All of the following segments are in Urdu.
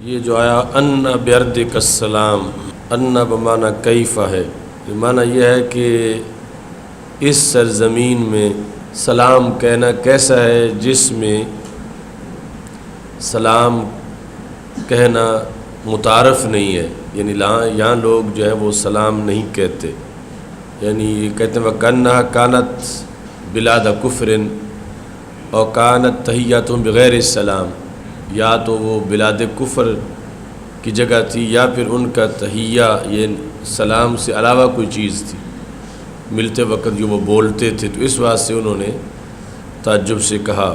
یہ جو آیا ان بیردک السلام، ان بمعنی کیف ہے، معنی یہ ہے کہ اس سرزمین میں سلام کہنا کیسا ہے جس میں سلام کہنا متعارف نہیں ہے، یعنی یہاں لوگ جو ہے وہ سلام نہیں کہتے، یعنی یہ کہتے ہیں وَكَأَنَّهَا كَانَتْ بِلَادَ كُفْرٍ اور كَانَتْ تَحِيَّتُهُمْ بِغَيْرِ السلام، یا تو وہ بلاد کفر کی جگہ تھی یا پھر ان کا تحیہ یہ سلام سے علاوہ کوئی چیز تھی، ملتے وقت جو وہ بولتے تھے، تو اس واسطے انہوں نے تعجب سے کہا۔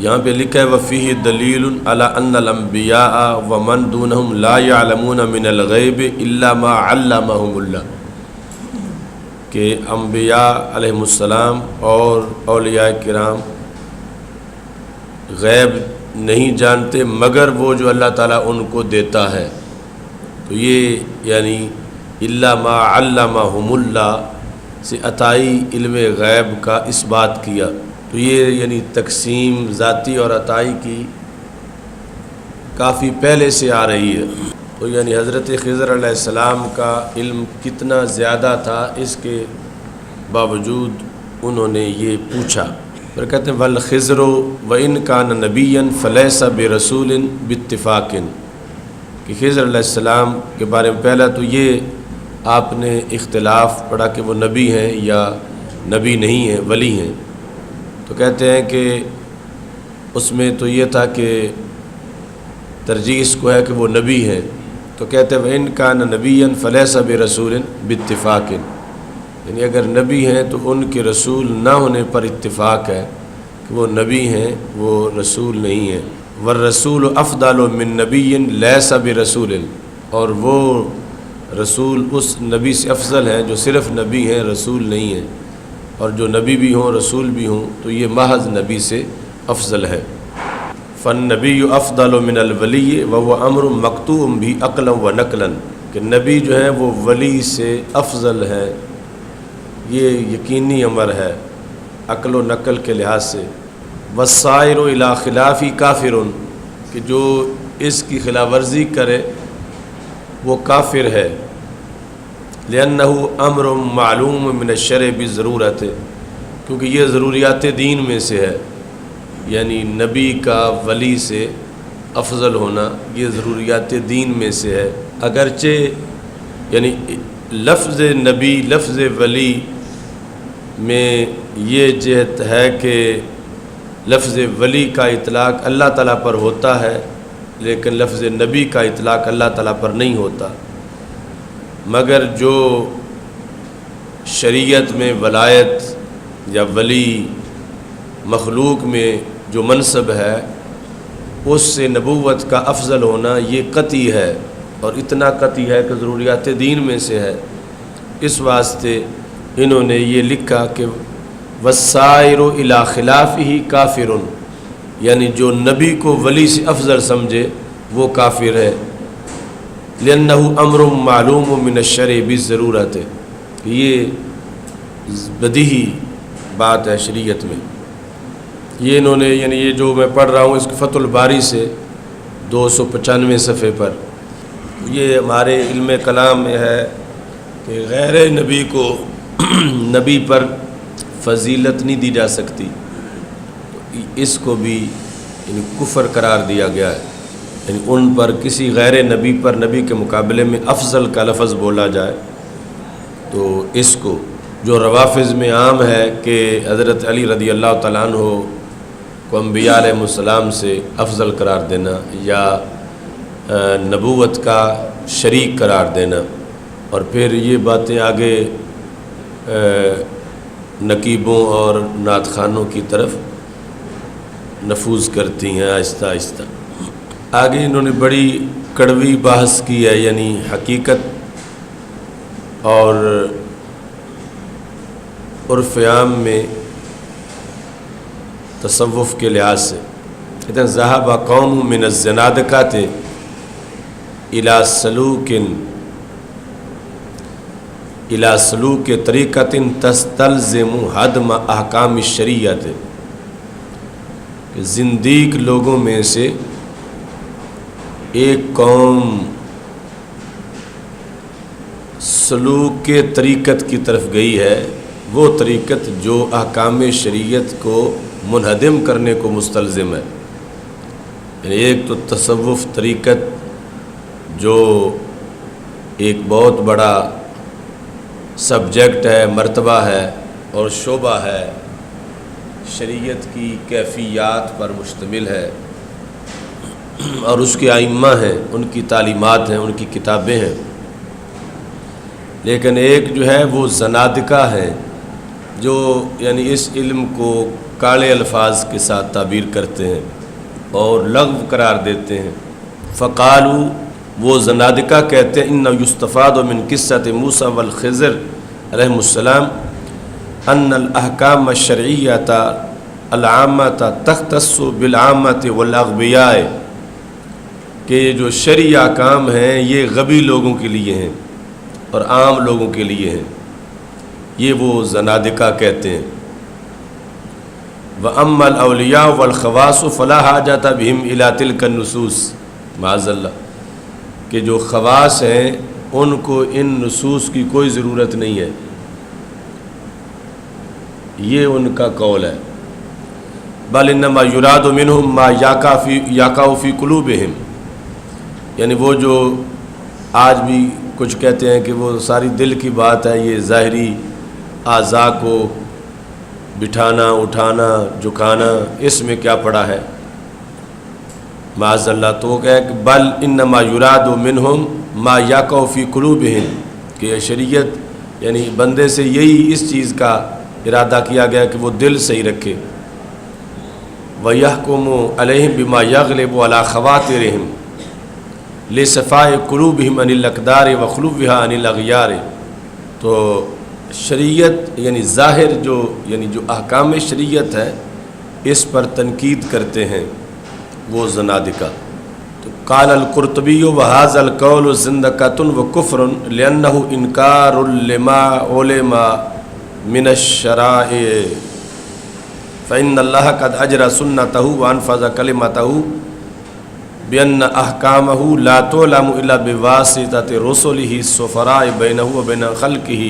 یہاں پہ لکھا ہے وَفِيهِ دَلِيلٌ عَلَىٰ أَنَّ الْأَنْبِيَاءَ وَمَنْ دُونَهُمْ لَا يَعْلَمُونَ مِنَ الْغَيْبِ إِلَّا مَا عَلَّمَهُمُ اللَّهُ، کہ انبیاء علیہم السلام اور اولیاء کرام غیب نہیں جانتے مگر وہ جو اللہ تعالیٰ ان کو دیتا ہے، تو یہ یعنی الا ما علمہم اللہ سے عطائی علم غیب کا اس بات کیا، تو یہ یعنی تقسیم ذاتی اور عطائی کی کافی پہلے سے آ رہی ہے، تو یعنی حضرت خضر علیہ السلام کا علم کتنا زیادہ تھا اس کے باوجود انہوں نے یہ پوچھا۔ پھر کہتے ہیں وَالْخِضْرُ وَإِنْ كَانَ نَبِيًّا فَلَيْسَ بِرَسُولٍ بِاتِّفَاقٍ، کہ خضر علیہ السلام کے بارے میں پہلا تو یہ آپ نے اختلاف پڑھا کہ وہ نبی ہیں یا نبی نہیں ہیں، ولی ہیں، تو کہتے ہیں کہ اس میں تو یہ تھا کہ ترجیح اس کو ہے کہ وہ نبی ہیں، تو کہتے ہیں وَإِنْ كَانَ نَبِيًّا فَلَيْسَ بِرَسُولٍ بِاتِّفَاقٍ، یعنی اگر نبی ہیں تو ان کے رسول نہ ہونے پر اتفاق ہے کہ وہ نبی ہیں، وہ رسول نہیں ہیں۔ وَالرَّسُولُ أَفْضَلُ مِن نَبِيٍّ لَيْسَ بِرَسُولٍ، اور وہ رسول اس نبی سے افضل ہیں جو صرف نبی ہیں، رسول نہیں ہیں، اور جو نبی بھی ہوں رسول بھی ہوں تو یہ محض نبی سے افضل ہے۔ فَالنَّبِيُّ أَفْضَلُ مِنَ الْوَلِيِّ وَهُوَ أَمْرٌ مَكْتُوبٌ بِهِ عَقْلًا وَنَقْلًا، کہ نبی جو ہے وہ ولی سے افضل ہے، یہ یقینی امر ہے عقل و نقل کے لحاظ سے۔ وَالسَّائِرُ إِلَىٰ خِلَافِ كَافِرٌ، کہ جو اس کی خلاف ورزی کرے وہ کافر ہے، لِأَنَّهُ أَمْرٌ مَعْلُومٌ مِنَ الشَّرْعِ بِالضَّرُورَةِ، کیونکہ یہ ضروریات دین میں سے ہے، یعنی نبی کا ولی سے افضل ہونا یہ ضروریات دین میں سے ہے، اگرچہ یعنی لفظ نبی لفظ ولی میں یہ جہت ہے کہ لفظ ولی کا اطلاق اللہ تعالیٰ پر ہوتا ہے لیکن لفظ نبی کا اطلاق اللہ تعالیٰ پر نہیں ہوتا، مگر جو شریعت میں ولایت یا ولی مخلوق میں جو منصب ہے اس سے نبوت کا افضل ہونا یہ قطعی ہے، اور اتنا قطعی ہے کہ ضروریات دین میں سے ہے، اس واسطے انہوں نے یہ لکھا کہ وَالسَّائِرُ إِلَىٰ خِلَافِهِ كَافِرٌ، یعنی جو نبی کو ولی سے افضل سمجھے وہ کافر ہے، لِأَنَّهُ أَمْرٌ مَعْلُومٌ مِنَ الشَّرْعِ بِالضَّرُورَةِ، یہ بدیہی بات ہے شریعت میں۔ یہ انہوں نے یعنی یہ جو میں پڑھ رہا ہوں اس فتح الباری سے 295 صفحے پر، یہ ہمارے علم کلام میں ہے کہ غیر نبی کو نبی پر فضیلت نہیں دی جا سکتی، اس کو بھی یعنی کفر قرار دیا گیا ہے، یعنی ان پر کسی غیر نبی پر نبی کے مقابلے میں افضل کا لفظ بولا جائے تو اس کو جو روافظ میں عام ہے کہ حضرت علی رضی اللہ تعالیٰ عنہ کو انبیاء علیہ السلام سے افضل قرار دینا یا نبوت کا شریک قرار دینا، اور پھر یہ باتیں آگے نقیبوں اور نعت خوانوں کی طرف نفوذ کرتی ہیں آہستہ آہستہ۔ آگے انہوں نے بڑی کڑوی بحث کی ہے، یعنی حقیقت اور عرف عام میں تصوف کے لحاظ سے کہتے ہیں ذہب قوم من الزنادقات الى سلوک طریقۃ تستلزم حدم احکام الشریعت، کہ زندیق لوگوں میں سے ایک قوم سلوک کے طریقت کی طرف گئی ہے، وہ طریقت جو احکام شریعت کو منہدم کرنے کو مستلزم ہے۔ یعنی ایک تو تصوف طریقت جو ایک بہت بڑا سبجیکٹ ہے، مرتبہ ہے اور شعبہ ہے، شریعت کی کیفیات پر مشتمل ہے، اور اس کے ائمہ ہیں، ان کی تعلیمات ہیں، ان کی کتابیں ہیں۔ لیکن ایک جو ہے وہ زنادقہ ہے، جو یعنی اس علم کو کالے الفاظ کے ساتھ تعبیر کرتے ہیں اور لغو قرار دیتے ہیں۔ فقالو، وہ زنادقہ کہتے ہیں، انہ یستفاد من قصۃ موسیٰ والخضر علیہ السلام ان الاحکام الشرعیۃ العامۃ تختص بالعامۃ والاغبیاء، کہ یہ جو شرعی احکام ہیں یہ غبی لوگوں کے لیے ہیں اور عام لوگوں کے لیے ہیں، یہ وہ زنادقہ کہتے ہیں۔ وَأَمَّا الْأَوْلِيَاءُ وَالْخَوَاصُ فَلَا حَاجَةَ بِهِمْ إِلَىٰ تِلْكَ النُّصُوص، معاذ اللہ، کہ جو خواص ہیں ان کو ان نصوص کی کوئی ضرورت نہیں ہے، یہ ان کا قول ہے۔ بل انما یراد منہم ما یقع فی قلوبہم، یعنی وہ جو آج بھی کچھ کہتے ہیں کہ وہ ساری دل کی بات ہے، یہ ظاہری اعضاء کو بٹھانا، اٹھانا، جھکانا، اس میں کیا پڑا ہے، معاذ اللہ۔ تو وہ کہے کہ بل انما یراد منہم ما یقع فی قلوبہم، کہ شریعت یعنی بندے سے یہی اس چیز کا ارادہ کیا گیا کہ وہ دل صحیح رکھے۔ وَيَحْكُمُ عَلَيْهِمْ بِمَا يَغْلِبُ عَلَىٰ خَوَاطِرِهِمْ لِصَفَاءِ قُلُوبِهِمْ عَنِ الْأَقْدَارِ وَخُلُوِّهَا عَنِ الْأَغْيَارِ، تو شریعت یعنی ظاہر جو احکام شریعت ہے اس پر تنقید کرتے ہیں وہ زنادقہ۔ تو قال القرطبی وهذا القول زندقۃ وکفر لأنه انکار لما علم من الشرائع فإن الله قد أجرى سنته وأنفذ كلمته بأن أحكامه لا تعلم إلا بواسطة رسله السفراء بينه وبين خلقه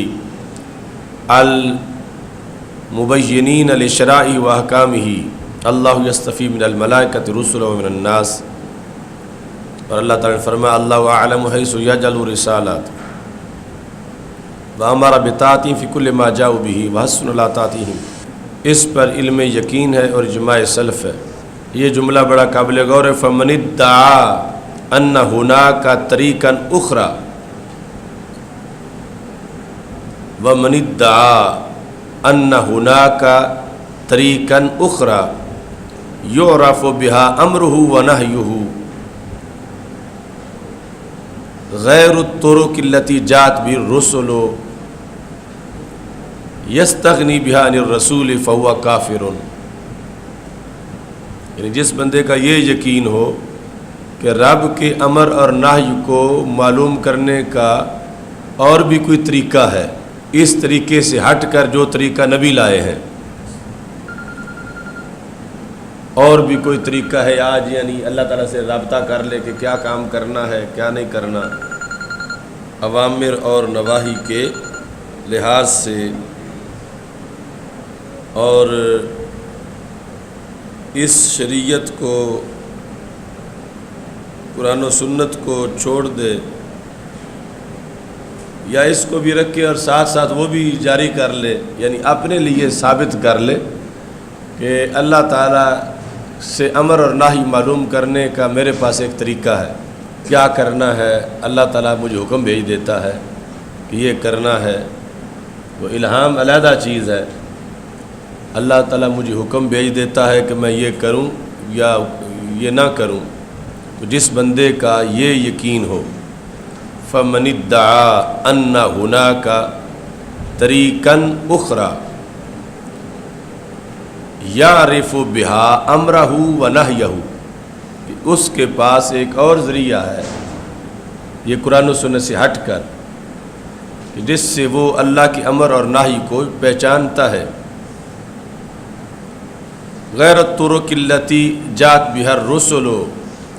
المبينين لشرائعه وأحكامه الله يصطفي من الملائكة رسلا ومن الناس، اور اللہ تعالیٰ نے فرمایا اللہ أعلم حيث يجعل رسالات وأمر بطاعتهم في كل ما جاءوا به وحسن لا تعتهم، اس پر علم یقین ہے اور اجماع سلف ہے۔ یہ جملہ بڑا قابل غور ہے۔ فمن ادعا ان هناك طریقا اخرى ومن ادعا ان هناك طریقا اخرى يعرف بها امره ونهيه غیر الطرق التي جاءت به الرسل یستغنی بہا عن الرسول فہو کافر، یعنی جس بندے کا یہ یقین ہو کہ رب کے امر اور نہی کو معلوم کرنے کا اور بھی کوئی طریقہ ہے، اس طریقے سے ہٹ کر جو طریقہ نبی لائے ہیں، اور بھی کوئی طریقہ ہے آج یعنی اللہ تعالیٰ سے رابطہ کر لے کہ کیا کام کرنا ہے کیا نہیں کرنا، اوامر اور نواہی کے لحاظ سے، اور اس شریعت کو قرآن و سنت کو چھوڑ دے، یا اس کو بھی رکھے اور ساتھ ساتھ وہ بھی جاری کر لے، یعنی اپنے لیے ثابت کر لے کہ اللہ تعالیٰ سے امر اور نہی معلوم کرنے کا میرے پاس ایک طریقہ ہے، کیا کرنا ہے، اللہ تعالیٰ مجھے حکم بھیج دیتا ہے کہ یہ کرنا ہے۔ وہ الہام علیحدہ چیز ہے، اللہ تعالیٰ مجھے حکم بھیج دیتا ہے کہ میں یہ کروں یا یہ نہ کروں۔ تو جس بندے کا یہ یقین ہو، فمن ادعا ان هناك طریقا اخرى یعرف بها امرہ ونہیہ، اس کے پاس ایک اور ذریعہ ہے، یہ قرآن و سنت سے ہٹ کر، جس سے وہ اللہ کے امر اور نہی کو پہچانتا ہے، غیر الطرق التی جات بها الرسل،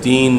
3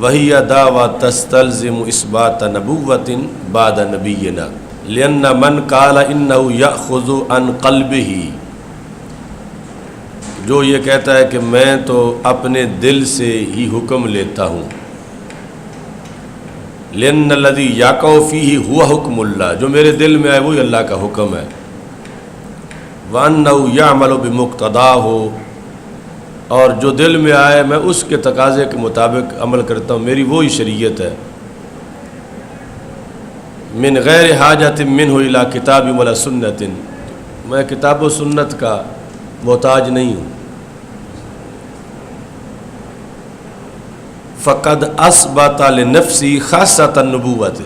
وہی دعویٰ تستلزم اثبات نبوت بعد نبینا لأن من قال انہ یأخذ عن قلبہ، جو یہ کہتا ہے کہ میں تو اپنے دل سے ہی حکم لیتا ہوں، لأن الذی یقع فیہ ہوا حکم اللہ، جو میرے دل میں آئے وہی اللہ کا حکم ہے، وأنہ یعمل بمقتضاہ، اور جو دل میں آئے میں اس کے تقاضے کے مطابق عمل کرتا ہوں، میری وہی شریعت ہے، من غیر حاجت منہ الی کتاب ولا سنت، میں کتاب و سنت کا محتاج نہیں ہوں، فقد اثبت لنفسی خاصۃ النبوت،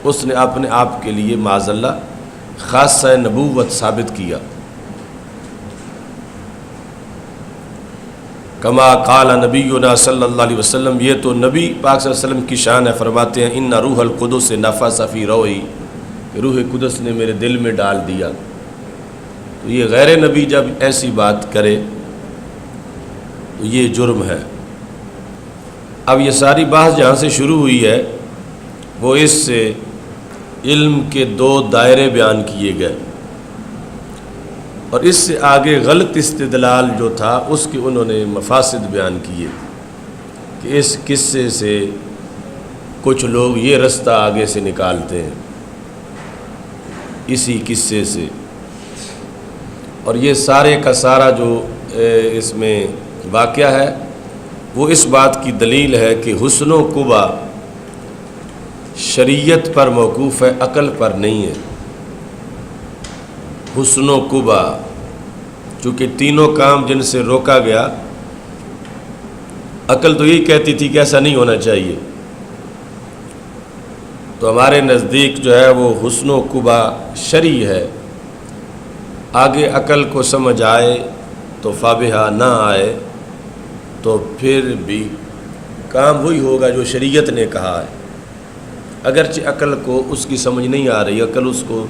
اس نے اپنے آپ کے لیے معاذ اللہ خاصہ نبوت ثابت کیا، کما قال نبینا صلی اللہ علیہ وسلم، یہ تو نبی پاک صلی اللہ علیہ وسلم کی شان ہے، فرماتے ہیں ان روح القدس نفث فی روعی، روح قدس نے میرے دل میں ڈال دیا۔ تو یہ غیر نبی جب ایسی بات کرے تو یہ جرم ہے۔ اب یہ ساری بحث جہاں سے شروع ہوئی ہے وہ اس سے علم کے دو دائرے بیان کیے گئے، اور اس سے آگے غلط استدلال جو تھا اس کے انہوں نے مفاسد بیان کیے کہ اس قصے سے کچھ لوگ یہ رستہ آگے سے نکالتے ہیں اسی قصے سے، اور یہ سارے کا سارا جو اس میں واقعہ ہے وہ اس بات کی دلیل ہے کہ حسن و قبا شریعت پر موقوف ہے، عقل پر نہیں ہے۔ حسن و قبا چونکہ تینوں کام جن سے روکا گیا، عقل تو یہی کہتی تھی کہ ایسا نہیں ہونا چاہیے، تو ہمارے نزدیک جو ہے وہ حسن و قبا شرعی ہے، آگے عقل کو سمجھ آئے تو فابہا، نہ آئے تو پھر بھی کام وہی ہوگا جو شریعت نے کہا ہے، اگرچہ عقل کو اس کی سمجھ نہیں آ رہی، عقل اس کو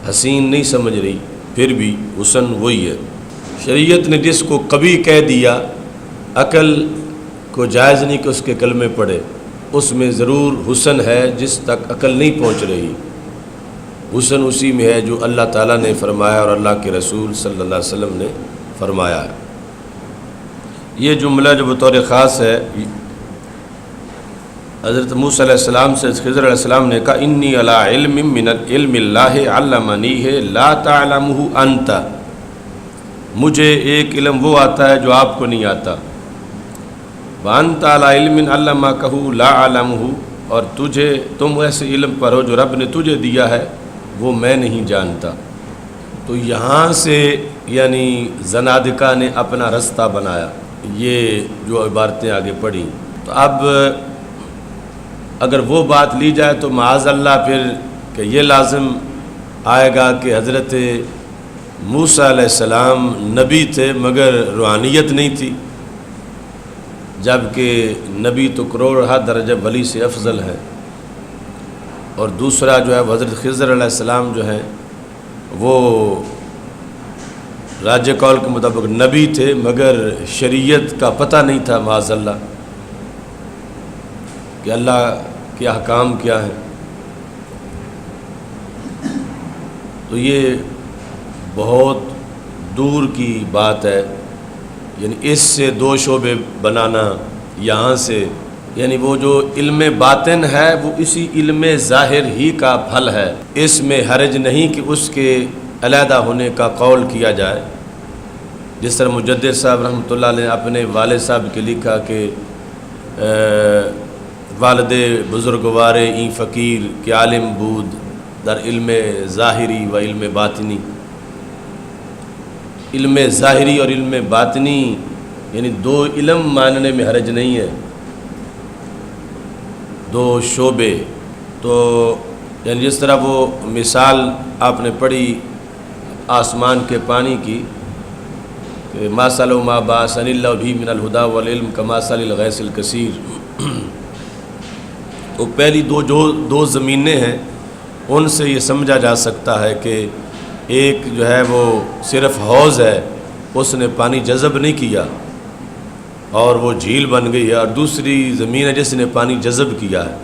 حسین نہیں سمجھ رہی، پھر بھی حسن وہی ہے۔ شریعت نے جس کو قبیح کہہ دیا، عقل کو جائز نہیں کہ اس کے کلمے پڑھے، اس میں ضرور حسن ہے جس تک عقل نہیں پہنچ رہی، حسن اسی میں ہے جو اللہ تعالیٰ نے فرمایا اور اللہ کے رسول صلی اللہ علیہ وسلم نے فرمایا ہے۔ یہ جملہ جو بطور خاص ہے حضرت موسیٰ علیہ السلام سے خضر علیہ السلام نے کہا انی علی علم من علم اللہ علمنیہ لا تعلمہ انت، مجھے ایک علم وہ آتا ہے جو آپ کو نہیں آتا، وانت علی علم علمکہ لا اعلمہ، اور تم ایسے علم پر ہو جو رب نے تجھے دیا ہے وہ میں نہیں جانتا۔ تو یہاں سے یعنی زنادقہ نے اپنا رستہ بنایا، یہ جو عبارتیں آگے پڑھی۔ تو اب اگر وہ بات لی جائے تو معاذ اللہ پھر کہ یہ لازم آئے گا کہ حضرت موسیٰ علیہ السلام نبی تھے مگر روحانیت نہیں تھی، جبکہ نبی تو کروڑہ درجہ ولی سے افضل ہے، اور دوسرا جو ہے حضرت خضر علیہ السلام جو ہیں وہ راج قول کے مطابق نبی تھے مگر شریعت کا پتہ نہیں تھا معاذ اللہ کہ اللہ کے احکام کیا ہیں۔ تو یہ بہت دور کی بات ہے، یعنی اس سے دو شعبے بنانا یہاں سے، یعنی وہ جو علم باطن ہے وہ اسی علم ظاہر ہی کا پھل ہے، اس میں حرج نہیں کہ اس کے علیحدہ ہونے کا قول کیا جائے، جس طرح مجدد صاحب رحمۃ اللہ علیہ نے اپنے والد صاحب کے لکھا کہ والد بزرگوار این فقیر کے عالم بود در علم ظاہری و علم باطنی، علم ظاہری اور علم باطنی یعنی دو علم ماننے میں حرج نہیں ہے، دو شعبے۔ تو یعنی جس طرح وہ مثال آپ نے پڑھی آسمان کے پانی کی کہ ما صلو ما بعثنی اللہ بھی من الہدی والعلم کما صلی الغیث الکثیر، تو پہلی دو زمینیں ہیں، ان سے یہ سمجھا جا سکتا ہے کہ ایک جو ہے وہ صرف حوض ہے، اس نے پانی جذب نہیں کیا، اور وہ جھیل بن گئی ہے، اور دوسری زمین ہے جس نے پانی جذب کیا ہے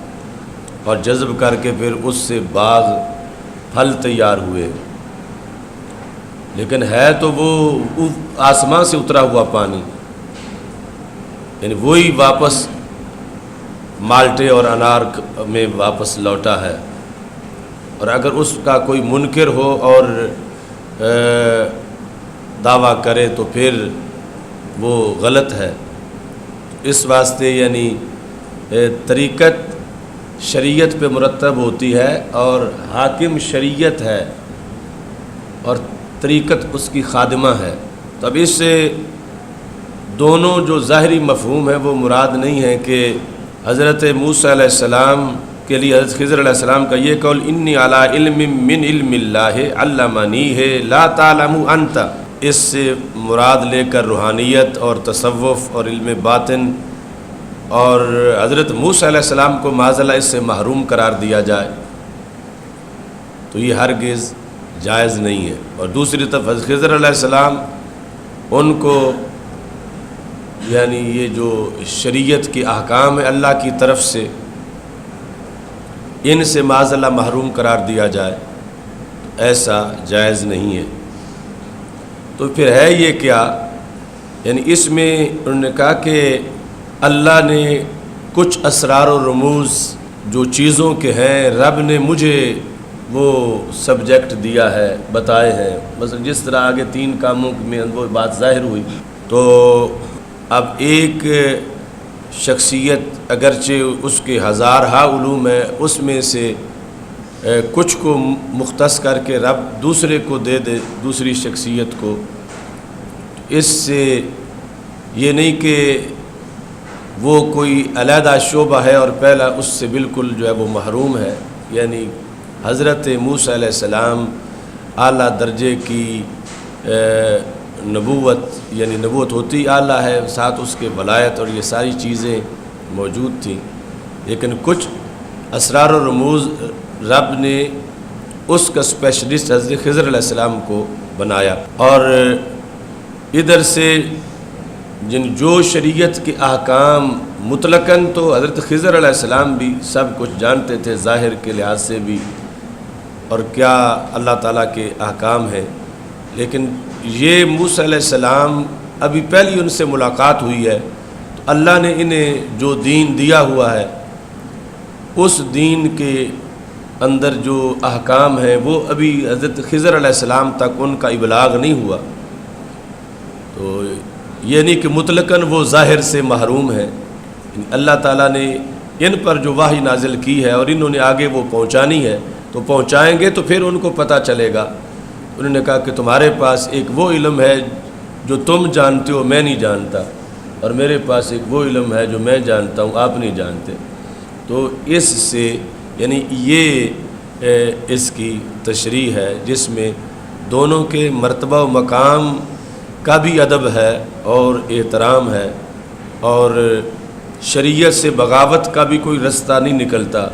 اور جذب کر کے پھر اس سے باغ پھل تیار ہوئے، لیکن ہے تو وہ آسمان سے اترا ہوا پانی، یعنی وہی واپس مالٹے اور انار میں واپس لوٹا ہے۔ اور اگر اس کا کوئی منکر ہو اور دعویٰ کرے تو پھر وہ غلط ہے۔ اس واسطے یعنی طریقت شریعت پہ مرتب ہوتی ہے اور حاکم شریعت ہے اور طریقت اس کی خادمہ ہے، تو اب اس سے دونوں جو ظاہری مفہوم ہے وہ مراد نہیں ہے کہ حضرت موسیٰ علیہ السلام کے لیے حضرت خضر علیہ السلام کا یہ قول انی علی علم من علم اللہ علمنی ہے لا تعلم انت، اس سے مراد لے کر روحانیت اور تصوف اور علم باطن اور حضرت موسیٰ علیہ السلام کو معاذ اللہ اس سے محروم قرار دیا جائے تو یہ ہرگز جائز نہیں ہے۔ اور دوسری طرف حضرت خضر علیہ السلام ان کو یعنی یہ جو شریعت کے احکام ہے اللہ کی طرف سے ان سے معاذ اللہ محروم قرار دیا جائے ایسا جائز نہیں ہے۔ تو پھر ہے یہ کیا، یعنی اس میں انہوں نے کہا کہ اللہ نے کچھ اسرار و رموز جو چیزوں کے ہیں رب نے مجھے وہ سبجیکٹ دیا ہے، بتائے ہیں، مثلا جس طرح آگے 3 کاموں میں وہ بات ظاہر ہوئی۔ تو اب ایک شخصیت اگرچہ اس کے ہزارہا علوم ہے، اس میں سے کچھ کو مختص کر کے رب دوسرے کو دے دے، دوسری شخصیت کو، اس سے یہ نہیں کہ وہ کوئی علیحدہ شعبہ ہے اور پہلا اس سے بالکل جو ہے وہ محروم ہے، یعنی حضرت موسیٰ علیہ السلام اعلیٰ درجے کی نبوت، یعنی نبوت ہوتی اعلیٰ ہے، ساتھ اس کے ولایت اور یہ ساری چیزیں موجود تھیں، لیکن کچھ اسرار و رموز رب نے اس کا اسپیشلسٹ حضرت خضر علیہ السلام کو بنایا۔ اور ادھر سے جو شریعت کے احکام مطلقاً تو حضرت خضر علیہ السلام بھی سب کچھ جانتے تھے ظاہر کے لحاظ سے بھی، اور کیا اللہ تعالیٰ کے احکام ہیں، لیکن یہ موسیٰ علیہ السلام ابھی پہلی ان سے ملاقات ہوئی ہے، تو اللہ نے انہیں جو دین دیا ہوا ہے اس دین کے اندر جو احکام ہیں وہ ابھی حضرت خضر علیہ السلام تک ان کا ابلاغ نہیں ہوا، تو یہ نہیں کہ مطلقاً وہ ظاہر سے محروم ہیں، اللہ تعالیٰ نے ان پر جو وحی نازل کی ہے اور انہوں نے آگے وہ پہنچانی ہے تو پہنچائیں گے تو پھر ان کو پتہ چلے گا۔ انہوں نے کہا کہ تمہارے پاس ایک وہ علم ہے جو تم جانتے ہو میں نہیں جانتا، اور میرے پاس ایک وہ علم ہے جو میں جانتا ہوں آپ نہیں جانتے، تو اس سے یعنی یہ اس کی تشریح ہے جس میں دونوں کے مرتبہ و مقام کا بھی ادب ہے اور احترام ہے، اور شریعت سے بغاوت کا بھی کوئی رستہ نہیں نکلتا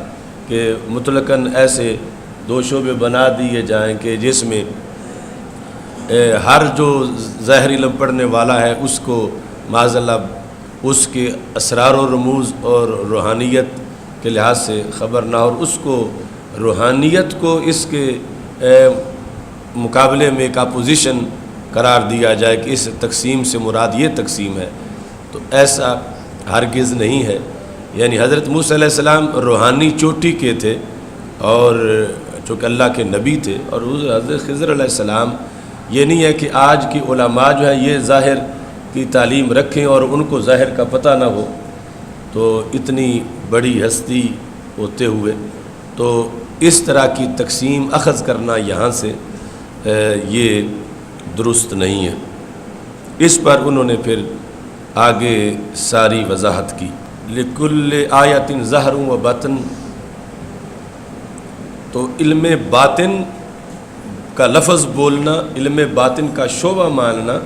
کہ مطلقاً ایسے 2 شعبے بنا دیے جائیں کہ جس میں ہر جو ظاہری علم پڑھنے والا ہے اس کو معاذ اللہ اس کے اسرار و رموز اور روحانیت کے لحاظ سے خبر نہ، اور اس کو روحانیت کو اس کے مقابلے میں ایک اپوزیشن قرار دیا جائے کہ اس تقسیم سے مراد یہ تقسیم ہے، تو ایسا ہرگز نہیں ہے۔ یعنی حضرت موسیٰ علیہ السلام روحانی چوٹی کے تھے اور چونکہ اللہ کے نبی تھے، اور حضرت خضر علیہ السلام یہ نہیں ہے کہ آج کی علماء جو ہیں یہ ظاہر کی تعلیم رکھیں اور ان کو ظاہر کا پتہ نہ ہو، تو اتنی بڑی ہستی ہوتے ہوئے تو اس طرح کی تقسیم اخذ کرنا یہاں سے یہ درست نہیں ہے۔ اس پر انہوں نے پھر آگے ساری وضاحت کی، لکل آیت ظہر و باطن، تو علم باطن کا لفظ بولنا، علم باطن کا شعبہ ماننا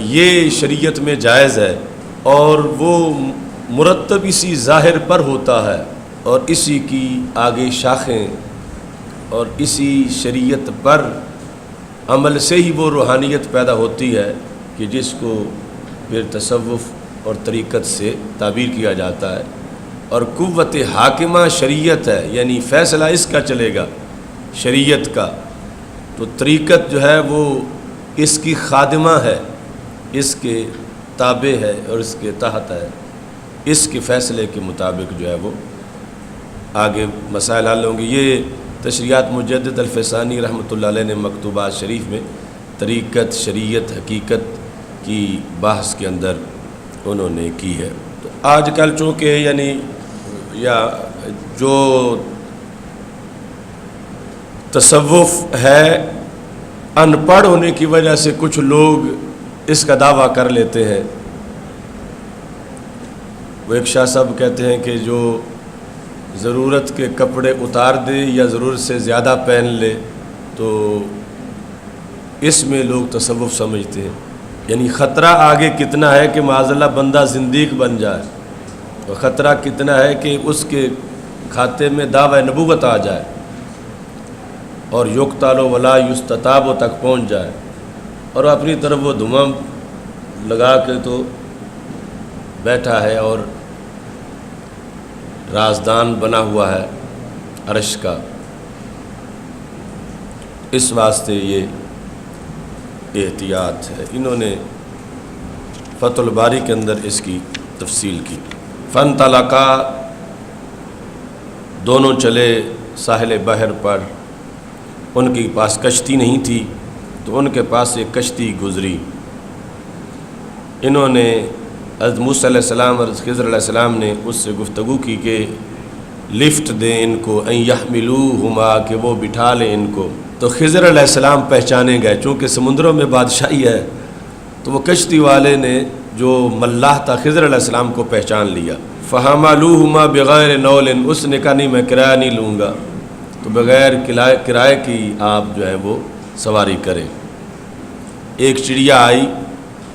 یہ شریعت میں جائز ہے، اور وہ مرتب اسی ظاہر پر ہوتا ہے اور اسی کی آگے شاخیں اور اسی شریعت پر عمل سے ہی وہ روحانیت پیدا ہوتی ہے کہ جس کو پھر تصوف اور طریقت سے تعبیر کیا جاتا ہے، اور قوت حاکمہ شریعت ہے، یعنی فیصلہ اس کا چلے گا شریعت کا، تو طریقت جو ہے وہ اس کی خادمہ ہے، اس کے تابع ہے اور اس کے تحت ہے، اس کے فیصلے کے مطابق جو ہے وہ آگے مسائل حل ہوں گے۔ یہ تشریحات مجدد الفسانی رحمۃ اللہ علیہ نے مکتوبات شریف میں طریقت، شریعت، حقیقت کی بحث کے اندر انہوں نے کی ہے۔ تو آج کل چونکہ یعنی یا جو تصوف ہے، ان پڑھ ہونے کی وجہ سے کچھ لوگ اس کا دعویٰ کر لیتے ہیں۔ وہ ایک شاہ صاحب کہتے ہیں کہ جو ضرورت کے کپڑے اتار دے یا ضرورت سے زیادہ پہن لے تو اس میں لوگ تصوف سمجھتے ہیں، یعنی خطرہ آگے کتنا ہے کہ معاذ اللہ بندہ زندیق بن جائے، اور خطرہ کتنا ہے کہ اس کے کھاتے میں دعوی نبوت آ جائے اور یقتل ولا یستتاب تک پہنچ جائے، اور اپنی طرف وہ دھواں لگا کے تو بیٹھا ہے اور رازدان بنا ہوا ہے عرش کا۔ اس واسطے یہ احتیاط ہے۔ انہوں نے فتح الباری کے اندر اس کی تفصیل کی۔ فانطلقا، دونوں چلے ساحل بحر پر، ان کے پاس کشتی نہیں تھی تو ان کے پاس ایک کشتی گزری۔ انہوں نے حضرت موسیٰ علیہ السلام اور خضر علیہ السلام نے اس سے گفتگو کی کہ لفٹ دیں ان کو، ان یحملوہما، کہ وہ بٹھا لیں ان کو۔ تو خضر علیہ السلام پہچانے گئے، چونکہ سمندروں میں بادشاہی ہے تو وہ کشتی والے نے جو ملاح تھا خضر علیہ السلام کو پہچان لیا۔ فحملوہما بغیر نول، اس نے کہا نہیں میں کرایہ نہیں لوں گا، تو بغیر کرائے کی آپ جو ہے وہ سواری کریں۔ ایک چڑیا آئی،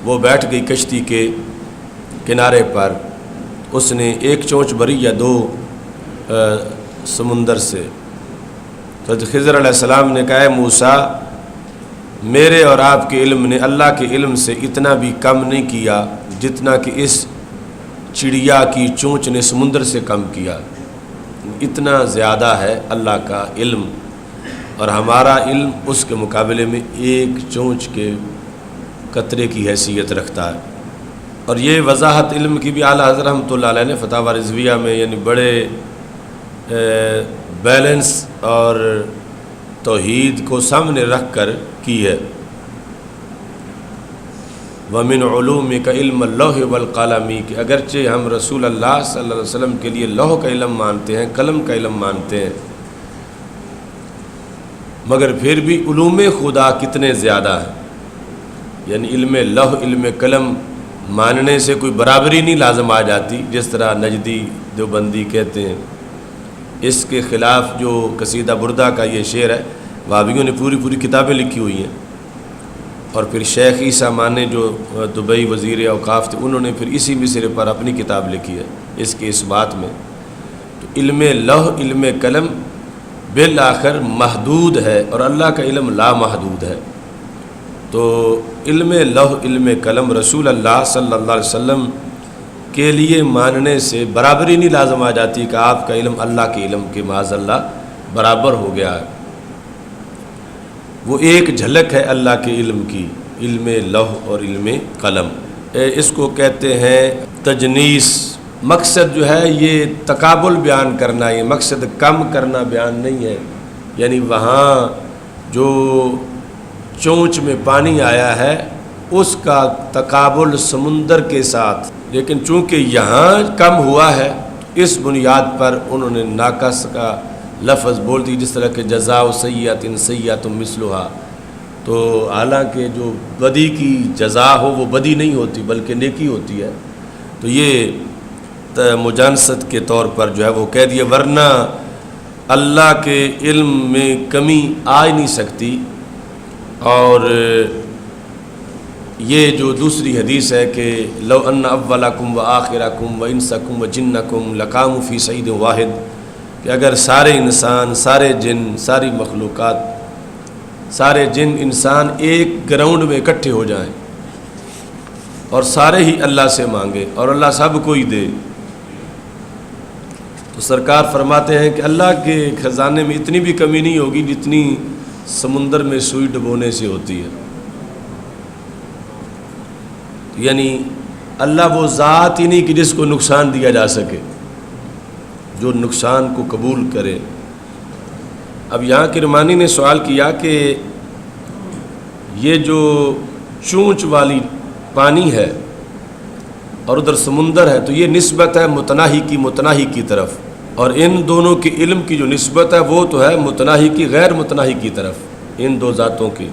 وہ بیٹھ گئی کشتی کے کنارے پر، اس نے ایک چونچ بھری یا دو سمندر سے۔ تو خضر علیہ السلام نے کہا اے موسیٰ، میرے اور آپ کے علم نے اللہ کے علم سے اتنا بھی کم نہیں کیا جتنا کہ اس چڑیا کی چونچ نے سمندر سے کم کیا۔ اتنا زیادہ ہے اللہ کا علم، اور ہمارا علم اس کے مقابلے میں ایک چونچ کے قطرے کی حیثیت رکھتا ہے۔ اور یہ وضاحت علم کی بھی اعلیٰ حضرت رحمۃ اللہ علیہ نے فتاوی رضویہ میں یعنی بڑے بیلنس اور توحید کو سامنے رکھ کر کی ہے۔ وَمِنْ عُلُومِكَ عِلْمَ اللَّوْحِ وَالْقَلَمِ، کہ اگرچہ ہم رسول اللہ صلی اللہ علیہ وسلم کے لیے لوح کا علم مانتے ہیں، قلم کا علم مانتے ہیں، مگر پھر بھی علوم خدا کتنے زیادہ ہیں۔ یعنی علم لوح، علم قلم ماننے سے کوئی برابری نہیں لازم آ جاتی، جس طرح نجدی دیوبندی کہتے ہیں۔ اس کے خلاف جو قصیدہ بردہ کا یہ شعر ہے، وہابیوں نے پوری کتابیں لکھی ہوئی ہیں، اور پھر شیخ عیسیٰ مانے جو دبئی وزیر اوقاف تھے، انہوں نے پھر اسی مصرے پر اپنی کتاب لکھی ہے اس کے اس بات میں۔ تو علم لوح، علم قلم بالآخر محدود ہے، اور اللہ کا علم لامحدود ہے۔ تو علم لوح، علم قلم رسول اللہ صلی اللہ علیہ وسلم کے لیے ماننے سے برابری نہیں لازم آ جاتی کہ آپ کا علم اللہ کے علم کے معاذ اللہ برابر ہو گیا ہے۔ وہ ایک جھلک ہے اللہ کے علم کی، علم لوح اور علم قلم۔ اس کو کہتے ہیں تجنیس۔ مقصد جو ہے یہ تقابل بیان کرنا، یہ مقصد کم کرنا بیان نہیں ہے۔ یعنی وہاں جو چونچ میں پانی آیا ہے اس کا تقابل سمندر کے ساتھ، لیکن چونکہ یہاں کم ہوا ہے اس بنیاد پر انہوں نے ناقص کا لفظ بول دی، جس طرح کہ جزاء سیئۃ سیئۃ مثلھا۔ تو حالانکہ جو بدی کی جزا ہو وہ بدی نہیں ہوتی بلکہ نیکی ہوتی ہے، تو یہ مجانست کے طور پر جو ہے وہ کہہ دیا، ورنہ اللہ کے علم میں کمی آ ہی نہیں سکتی۔ اور یہ جو دوسری حدیث ہے کہ لو ان اولکم و آخرکم و انسکم و جنکم لقاموا فی صعید واحد، کہ اگر سارے انسان، سارے جن، ساری مخلوقات، سارے جن انسان ایک گراؤنڈ میں اکٹھے ہو جائیں اور سارے ہی اللہ سے مانگے اور اللہ سب کو ہی دے۔ تو سرکار فرماتے ہیں کہ اللہ کے خزانے میں اتنی بھی کمی نہیں ہوگی جتنی سمندر میں سوئی ڈبونے سے ہوتی ہے۔ یعنی اللہ وہ ذات ہی نہیں کہ جس کو نقصان دیا جا سکے، جو نقصان کو قبول کرے۔ اب یہاں کرمانی نے سوال کیا کہ یہ جو چونچ والی پانی ہے اور ادھر سمندر ہے تو یہ نسبت ہے متناہی کی طرف، اور ان دونوں کے علم کی جو نسبت ہے وہ تو ہے متناہی کی غیر متناہی کی طرف، ان دو ذاتوں کی۔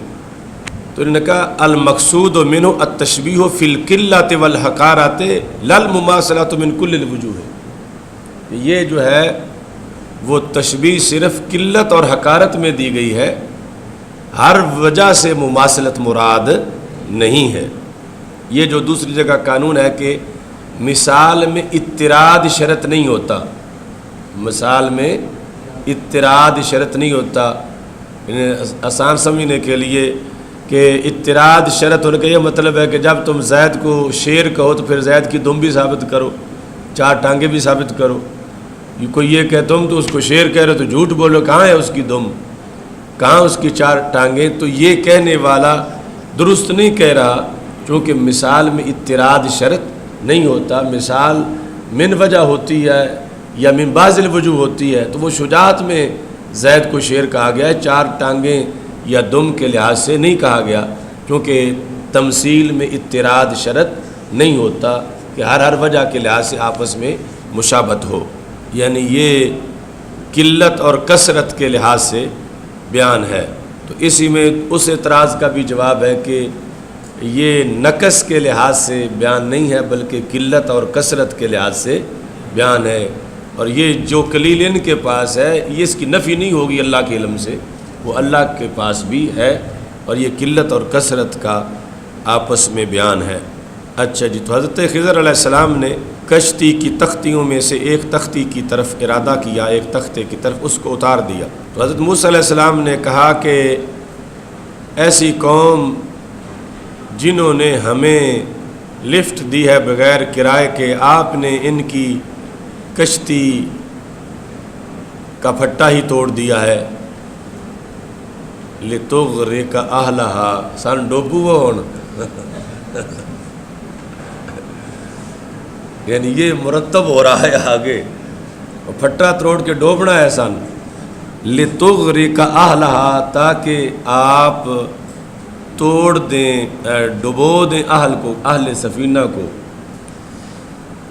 تو انہوں نے کہا المقصود منہ التشبیہ فی القلۃ والحقارۃ لا المماثلۃ من کل الوجوہ۔ یہ جو ہے وہ تشبیہ صرف قلت اور حقارت میں دی گئی ہے، ہر وجہ سے مماثلت مراد نہیں ہے۔ یہ جو دوسری جگہ قانون ہے کہ مثال میں اضطراد شرط نہیں ہوتا، مثال میں اضطراد شرط نہیں ہوتا، آسان سمجھنے کے لیے کہ اضطراد شرط ہونے کا یہ مطلب ہے کہ جب تم زید کو شیر کہو تو پھر زید کی دم بھی ثابت کرو، چار ٹانگیں بھی ثابت کرو۔ کوئی یہ کہ تم تو اس کو شیر کہہ رہے ہو تو جھوٹ بولو، کہاں ہے اس کی دم، کہاں اس کی چار ٹانگیں؟ تو یہ کہنے والا درست نہیں کہہ رہا، چونکہ مثال میں اضطراد شرط نہیں ہوتا، مثال من وجہ ہوتی ہے یا من بعض الوجوہ ہوتی ہے۔ تو وہ شجاعت میں زید کو شیر کہا گیا ہے، چار ٹانگیں یا دم کے لحاظ سے نہیں کہا گیا، کیونکہ تمثیل میں اضطراد شرط نہیں ہوتا کہ ہر وجہ کے لحاظ سے آپس میں مشابہت ہو۔ یعنی یہ قلت اور کثرت کے لحاظ سے بیان ہے۔ تو اسی میں اس اعتراض کا بھی جواب ہے کہ یہ نقص کے لحاظ سے بیان نہیں ہے بلکہ قلت اور کثرت کے لحاظ سے بیان ہے، اور یہ جو قلیلین کے پاس ہے یہ اس کی نفی نہیں ہوگی اللہ کے علم سے، وہ اللہ کے پاس بھی ہے، اور یہ قلت اور کثرت کا آپس میں بیان ہے۔ اچھا جی، تو حضرت خضر علیہ السلام نے کشتی کی تختیوں میں سے ایک تختی کی طرف ارادہ کیا، ایک تختے کی طرف، اس کو اتار دیا۔ تو حضرت موسیٰ علیہ السلام نے کہا کہ ایسی قوم جنہوں نے ہمیں لفٹ دی ہے بغیر کرائے کے، آپ نے ان کی کشتی کا پھٹا ہی توڑ دیا ہے۔ لِتُغْرِقَ أَهْلَهَا، سان ڈوبو وہ ہونا یعنی یہ مرتب ہو رہا ہے آگے، پھٹا توڑ کے ڈوبنا ہے سان۔ لِتُغْرِقَ أَهْلَهَا، تاکہ آپ توڑ دیں، ڈبو دیں اہل کو، اہل سفینہ کو۔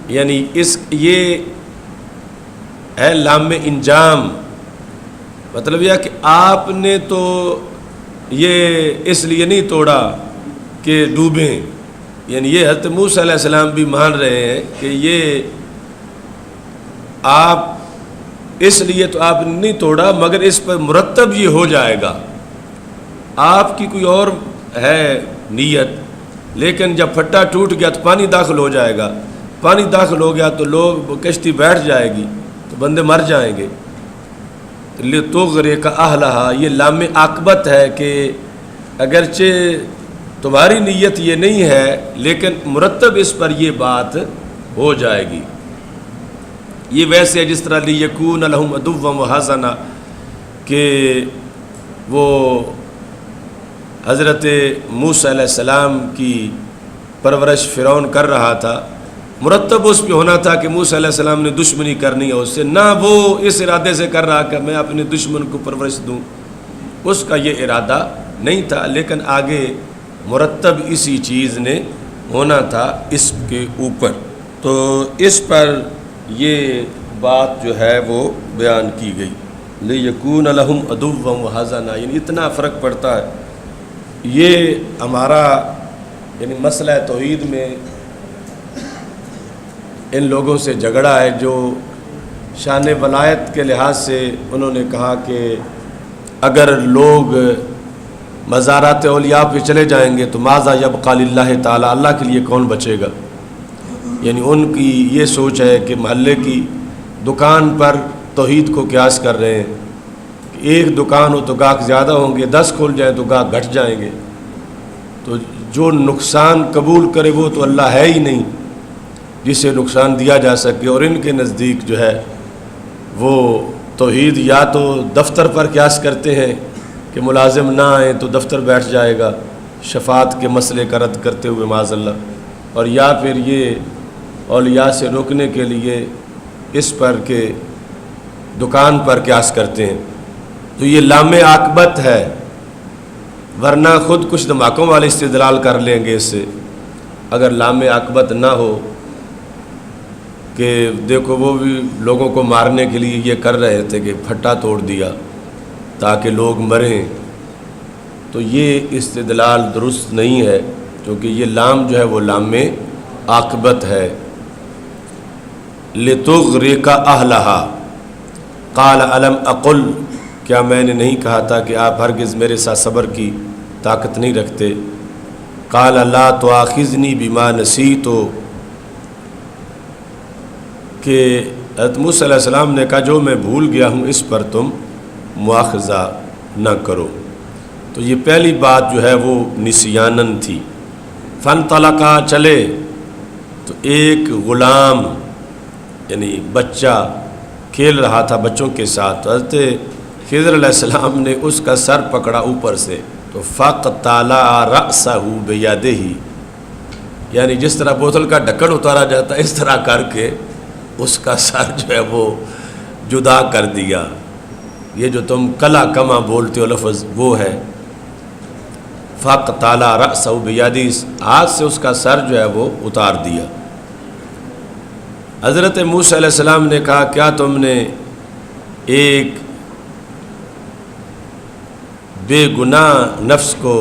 یعنی یہ ہے لام انجام، مطلب یہ کہ آپ نے تو یہ اس لیے نہیں توڑا کہ ڈوبیں، یعنی یہ حضرت موسیٰ علیہ السلام بھی مان رہے ہیں کہ یہ آپ اس لیے تو آپ نے نہیں توڑا، مگر اس پر مرتب یہ ہو جائے گا۔ آپ کی کوئی اور ہے نیت، لیکن جب پھٹا ٹوٹ گیا تو پانی داخل ہو جائے گا، پانی داخل ہو گیا تو لوگ کشتی بیٹھ جائے گی تو بندے مر جائیں گے۔ لِتُغْرِقَ أَهْلَهَا، یہ لام عاقبت ہے کہ اگرچہ تمہاری نیت یہ نہیں ہے لیکن مرتب اس پر یہ بات ہو جائے گی۔ یہ ویسے جس طرح لِيَكُونَ لَهُمْ عَدُوًّا وَحَزَنًا، کہ وہ حضرت موسیٰ علیہ السلام کی پرورش فرعون کر رہا تھا، مرتب اس پہ ہونا تھا کہ موسیٰ علیہ السلام نے دشمنی کرنی ہے اس سے، نہ وہ اس ارادے سے کر رہا کہ میں اپنے دشمن کو پرورش دوں، اس کا یہ ارادہ نہیں تھا، لیکن آگے مرتب اسی چیز نے ہونا تھا اس کے اوپر۔ تو اس پر یہ بات جو ہے وہ بیان کی گئی، لِيَكُونَ لَهُمْ عَدُوًّا وَحَزَنًا، یعنی اتنا فرق پڑتا ہے۔ یہ ہمارا یعنی مسئلہ توحید میں ان لوگوں سے جھگڑا ہے جو شان ولایت کے لحاظ سے انہوں نے کہا کہ اگر لوگ مزارات اولیاء پہ چلے جائیں گے تو ماذا یبقى للہ تعالیٰ، اللہ کے لیے کون بچے گا؟ یعنی ان کی یہ سوچ ہے کہ محلے کی دکان پر توحید کو قیاس کر رہے ہیں کہ ایک دکان ہو تو گاہک زیادہ ہوں گے، 10 کھول جائیں تو گاہک گھٹ جائیں گے۔ تو جو نقصان قبول کرے وہ تو اللہ ہے ہی نہیں جسے نقصان دیا جا سکے، اور ان کے نزدیک جو ہے وہ توحید یا تو دفتر پر قیاس کرتے ہیں کہ ملازم نہ آئیں تو دفتر بیٹھ جائے گا شفاعت کے مسئلے کا رد کرتے ہوئے معاذ اللہ، اور یا پھر یہ اولیاء سے روکنے کے لیے اس پر کہ دکان پر قیاس کرتے ہیں۔ تو یہ لام عاقبت ہے، ورنہ خود کچھ دھماکوں والے استدلال کر لیں گے اس سے، اگر لام عاقبت نہ ہو کہ دیکھو وہ بھی لوگوں کو مارنے کے لیے یہ کر رہے تھے کہ پھٹا توڑ دیا تاکہ لوگ مریں، تو یہ استدلال درست نہیں ہے، کیونکہ یہ لام جو ہے وہ لام عاقبت ہے۔ لِتُغْرِقَ أَهْلَهَا قَالَ أَلَمْ أَقُلْ، کیا میں نے نہیں کہا تھا کہ آپ ہرگز میرے ساتھ صبر کی طاقت نہیں رکھتے؟ قَالَ لَا تُؤَاخِذْنِي بِمَا نَسِيتُ، کہ حضرت موسیٰ علیہ السلام نے کہا جو میں بھول گیا ہوں اس پر تم مواخذہ نہ کرو۔ تو یہ پہلی بات جو ہے وہ نسیانن تھی۔ فَانْطَلَقَا، چلے، تو ایک غلام یعنی بچہ کھیل رہا تھا بچوں کے ساتھ، تو حضرت خضر علیہ السلام نے اس کا سر پکڑا اوپر سے، تو فَقْتَلَعَ رَأْسَهُ بِيَدِهِ، یعنی جس طرح بوتل کا ڈھکن اتارا جاتا ہے اس طرح کر کے اس کا سر جو ہے وہ جدا کر دیا۔ یہ جو تم کلا کما بولتے ہو لفظ وہ ہے، فَقْتَلَعَ رَأْسَهُ بِيَدِهِ، ہاتھ سے اس کا سر جو ہے وہ اتار دیا۔ حضرت موسیٰ علیہ السلام نے کہا کیا تم نے ایک بے گناہ نفس کو،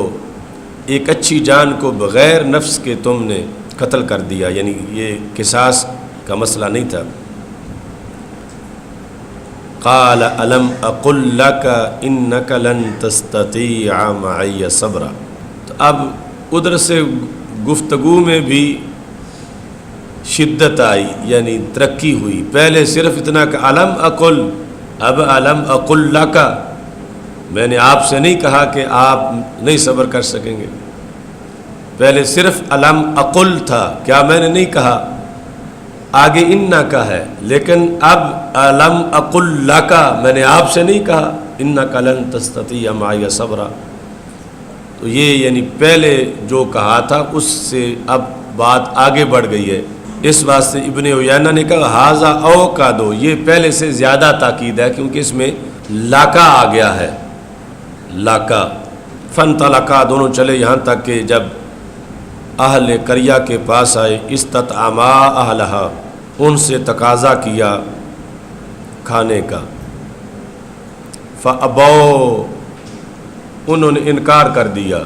ایک اچھی جان کو بغیر نفس کے تم نے قتل کر دیا، یعنی یہ قصاص کا مسئلہ نہیں تھا۔ قال الم اقل لک انک لن تستطیع معی صبرا، تو اب ادھر سے گفتگو میں بھی شدت آئی، یعنی ترقی ہوئی۔ پہلے صرف اتنا کہ الم اقل، اب الم اقل لک، میں نے آپ سے نہیں کہا کہ آپ نہیں صبر کر سکیں گے۔ پہلے صرف الم اقل تھا، کیا میں نے نہیں کہا، آگے انا کا ہے، لیکن اب الم اقل لک، میں نے آپ سے نہیں کہا انک لن تستطیع معی صبرا۔ تو یہ یعنی پہلے جو کہا تھا اس سے اب بات آگے بڑھ گئی ہے۔ اس واسطے ابن عیینہ نے کہا ھذا اوکاد، یہ پہلے سے زیادہ تاکید ہے کیونکہ اس میں لاکا آ گیا ہے، لاکا۔ فانطلقا، دونوں چلے یہاں تک کہ جب اہل قریہ کے پاس آئے، استطعما اہلہا، ان سے تقاضا کیا کھانے کا، فابوا، انہوں نے انکار کر دیا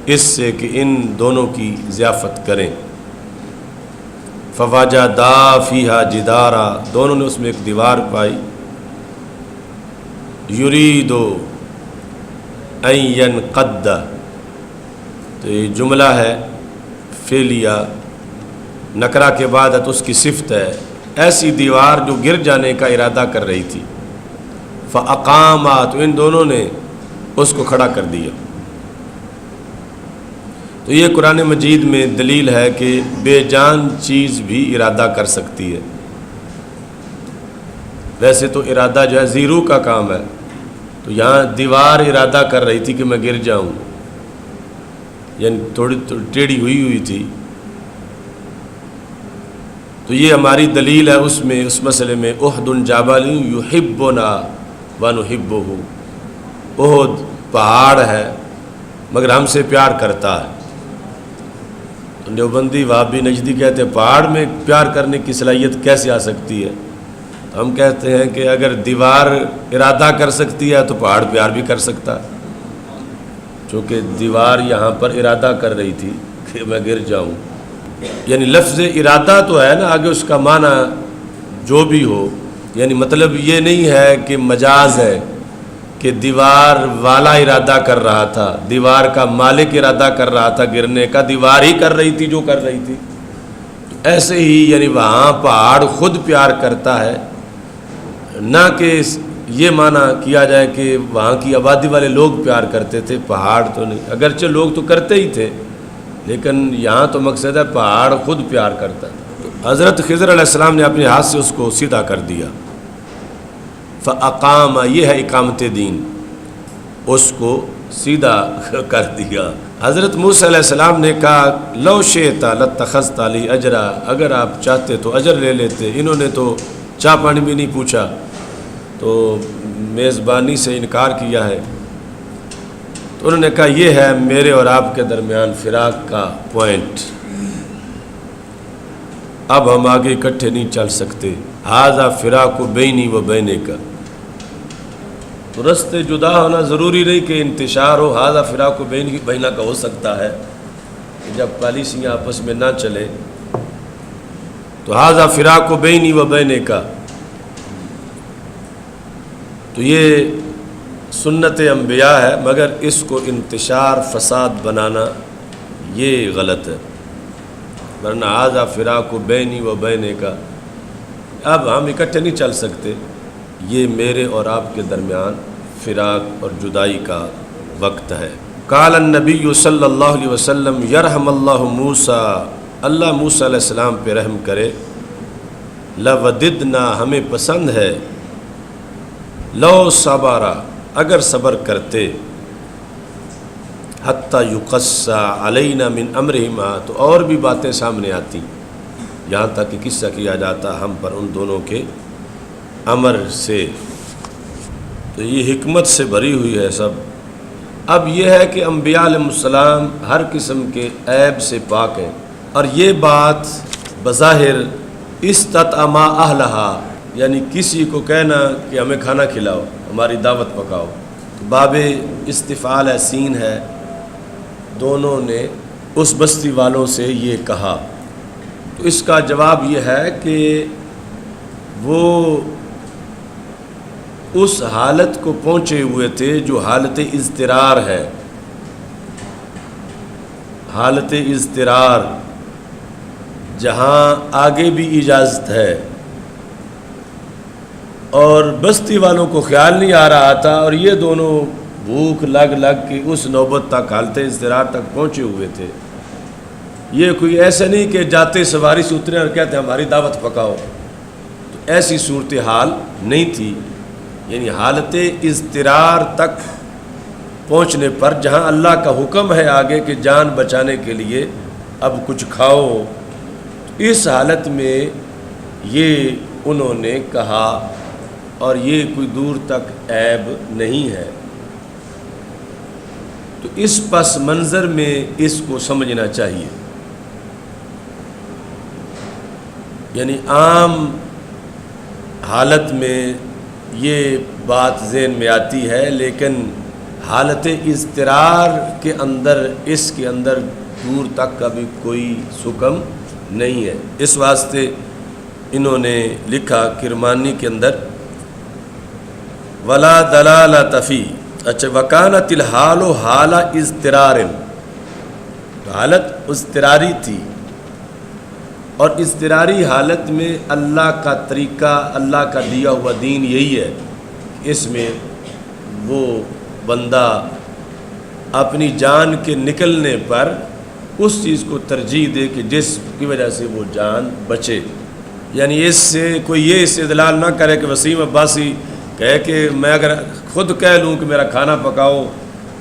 اس سے کہ ان دونوں کی ضیافت کریں۔ فوجدا فیہا جدارا، دونوں نے اس میں ایک دیوار پائی، یرید ان ینقض، تو یہ جملہ ہے فعلیہ، نکرہ کے بعد اس کی صفت ہے، ایسی دیوار جو گر جانے کا ارادہ کر رہی تھی۔ فاقاما، تو ان دونوں نے اس کو کھڑا کر دیا۔ تو یہ قرآن مجید میں دلیل ہے کہ بے جان چیز بھی ارادہ کر سکتی ہے۔ ویسے تو ارادہ جو ہے زیرو کا کام ہے، تو یہاں دیوار ارادہ کر رہی تھی کہ میں گر جاؤں، یعنی تھوڑی ٹیڑھی ہوئی تھی۔ تو یہ ہماری دلیل ہے اس میں، اس مسئلے میں، احد جبل یحبنا ونحبہ، احد پہاڑ ہے مگر ہم سے پیار کرتا ہے۔ دیوبندی وہابی نجدی کہتے ہیں پہاڑ میں پیار کرنے کی صلاحیت کیسے آ سکتی ہے؟ ہم کہتے ہیں کہ اگر دیوار ارادہ کر سکتی ہے تو پہاڑ پیار بھی کر سکتا ہے، چونکہ دیوار یہاں پر ارادہ کر رہی تھی کہ میں گر جاؤں، یعنی لفظ ارادہ تو ہے نا، آگے اس کا معنی جو بھی ہو، یعنی مطلب یہ نہیں ہے کہ مجاز ہے کہ دیوار والا ارادہ کر رہا تھا، دیوار کا مالک ارادہ کر رہا تھا گرنے کا، دیوار ہی کر رہی تھی جو کر رہی تھی۔ ایسے ہی یعنی وہاں پہاڑ خود پیار کرتا ہے، نہ کہ یہ معنی کیا جائے کہ وہاں کی آبادی والے لوگ پیار کرتے تھے، پہاڑ تو نہیں، اگرچہ لوگ تو کرتے ہی تھے لیکن یہاں تو مقصد ہے پہاڑ خود پیار کرتا ہے. تو حضرت خضر علیہ السلام نے اپنے ہاتھ سے اس کو سیدھا کر دیا. فاقام، یہ ہے اقامت دین، اس کو سیدھا کر دیا. حضرت موسیٰ علیہ السلام نے کہا لو شئت لاتخذت لی اجرا، اگر آپ چاہتے تو اجر لے لیتے. انہوں نے تو چائے پانی بھی نہیں پوچھا، تو میزبانی سے انکار کیا ہے. تو انہوں نے کہا یہ ہے میرے اور آپ کے درمیان فراق کا پوائنٹ، اب ہم آگے اکٹھے نہیں چل سکتے. ھذا فراق بینی و بینک، تو رستے جدا ہونا ضروری نہیں کہ انتشار ہو. ھذا فراق بینی بینک کا ہو سکتا ہے کہ جب پالیسیاں آپس میں نہ چلے تو ھذا فراق بینی و بینک. تو یہ سنت انبیاء ہے، مگر اس کو انتشار فساد بنانا یہ غلط ہے. ورنہ ھذا فراق بینی و بینک، اب ہم اکٹھے نہیں چل سکتے، یہ میرے اور آپ کے درمیان فراق اور جدائی کا وقت ہے. قال النبی صلی اللہ علیہ وسلم یرحم اللہ موسیٰ، اللہ موسیٰ علیہ السلام پہ رحم کرے. لوددنا، ہمیں پسند ہے، لو صبرا، اگر صبر کرتے، حتی یقص علینا من امرہما، تو اور بھی باتیں سامنے آتی، یہاں تک کہ قصہ کیا جاتا ہم پر ان دونوں کے امر سے. تو یہ حکمت سے بھری ہوئی ہے سب. اب یہ ہے کہ انبیاء علیہ السلام ہر قسم کے عیب سے پاک ہیں، اور یہ بات بظاہر استطعما اہلہا، یعنی کسی کو کہنا کہ ہمیں کھانا کھلاؤ، ہماری دعوت پکاؤ، باب استفعال سین ہے. دونوں نے اس بستی والوں سے یہ کہا. تو اس کا جواب یہ ہے کہ وہ اس حالت کو پہنچے ہوئے تھے جو حالت اضطرار ہے. حالت اضطرار جہاں آگے بھی اجازت ہے، اور بستی والوں کو خیال نہیں آ رہا تھا، اور یہ دونوں بھوک لگ کے اس نوبت تک حالت اضطرار تک پہنچے ہوئے تھے. یہ کوئی ایسا نہیں کہ جاتے سواری سے اترے اور کہتے ہماری دعوت پکاؤ، تو ایسی صورتحال نہیں تھی. یعنی حالت اضطرار تک پہنچنے پر جہاں اللہ کا حکم ہے آگے کہ جان بچانے کے لیے اب کچھ کھاؤ، اس حالت میں یہ انہوں نے کہا، اور یہ کوئی دور تک عیب نہیں ہے. تو اس پس منظر میں اس کو سمجھنا چاہیے. یعنی عام حالت میں یہ بات ذہن میں آتی ہے، لیکن حالت اضطرار کے اندر اس کے اندر دور تک کا بھی کوئی سکم نہیں ہے. اس واسطے انہوں نے لکھا کرمانی کے اندر ولا دلالۃ فی، اچھا وکانت الحال حال اضطرار، حالت اضطراری تھی، اور اضطراری حالت میں اللہ کا طریقہ، اللہ کا دیا ہوا دین یہی ہے، اس میں وہ بندہ اپنی جان کے نکلنے پر اس چیز کو ترجیح دے کہ جس کی وجہ سے وہ جان بچے. یعنی اس سے کوئی یہ استدلال نہ کرے کہ وسیم عباسی کہے کہ میں اگر خود کہہ لوں کہ میرا کھانا پکاؤ،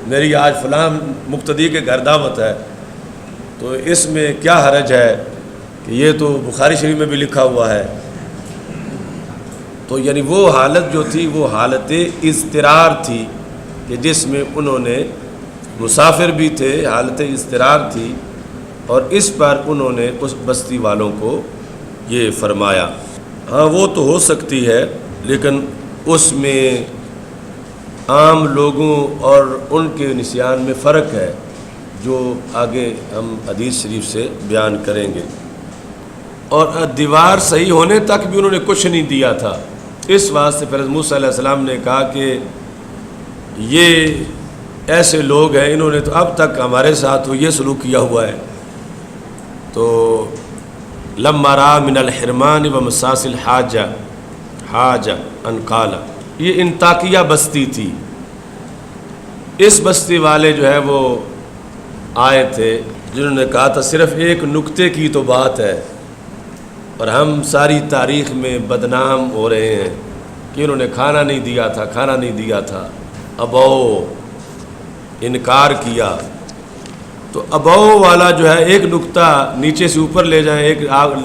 میری آج فلاں مقتدی کے گھر دعوت ہے، تو اس میں کیا حرج ہے کہ یہ تو بخاری شریف میں بھی لکھا ہوا ہے. تو یعنی وہ حالت جو تھی وہ حالت اضطرار تھی کہ جس میں انہوں نے مسافر بھی تھے، حالت اضطرار تھی، اور اس پر انہوں نے اس بستی والوں کو یہ فرمایا. ہاں وہ تو ہو سکتی ہے، لیکن اس میں عام لوگوں اور ان کے نسیان میں فرق ہے، جو آگے ہم حدیث شریف سے بیان کریں گے. اور دیوار صحیح ہونے تک بھی انہوں نے کچھ نہیں دیا تھا. اس واسطے پھر موسیٰ علیہ السلام نے کہا کہ یہ ایسے لوگ ہیں، انہوں نے تو اب تک ہمارے ساتھ یہ سلوک کیا ہوا ہے. تو لما را من الحرمان و مساس الحاجہ ان قال، یہ انطاکیہ بستی تھی. اس بستی والے جو ہے وہ آئے تھے جنہوں نے کہا تھا صرف ایک نکتے کی تو بات ہے اور ہم ساری تاریخ میں بدنام ہو رہے ہیں کہ انہوں نے کھانا نہیں دیا تھا ابو انکار کیا. تو ابو والا جو ہے ایک نقطہ نیچے سے اوپر لے جائیں، ایک